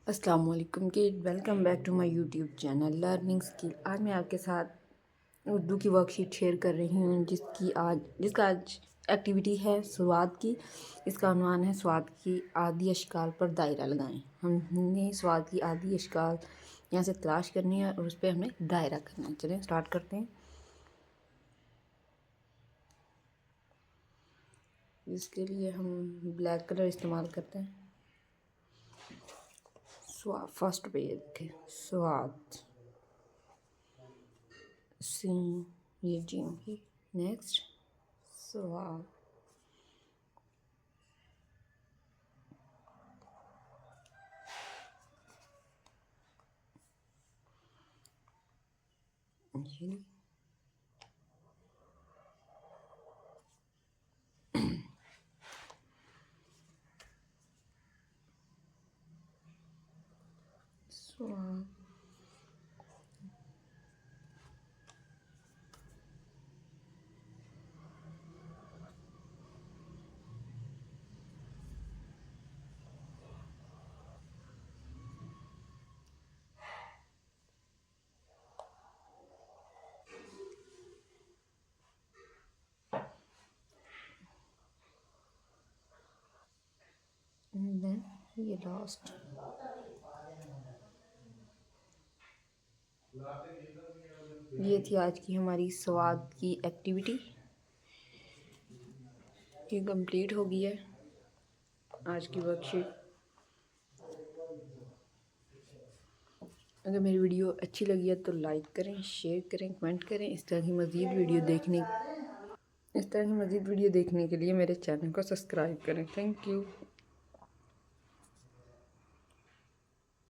अस्सलाम वालेकुम kid, welcome back to my YouTube channel learning skill. आज मैं आपके साथ उर्दू की वर्कशीट शेयर कर रही हूँ जिसका आज एक्टिविटी है स्वाद की। इसका उन्वान है स्वाद की आदि अशकाल पर दायरा लगाएं। हमने स्वाद की आदि अशकाल यहाँ से तलाश करनी है और उस पर हमें दायरा करना है। चलें स्टार्ट करते हैं। इसके लिए हम ब्लैक कलर इस्तेमाल करते हैं। स्वाद फर्स्ट पे ये देखें, स्वाद सी ये जी होगी। नेक्स्ट स्वाद, ये स्वाद एंड देन ये लास्ट। ये थी आज की हमारी स्वाद की एक्टिविटी। ये कंप्लीट हो गई है आज की वर्कशीट। अगर मेरी वीडियो अच्छी लगी है तो लाइक करें, शेयर करें, कमेंट करें। इस तरह की मज़ीद वीडियो देखने के लिए मेरे चैनल को सब्सक्राइब करें। Thank you.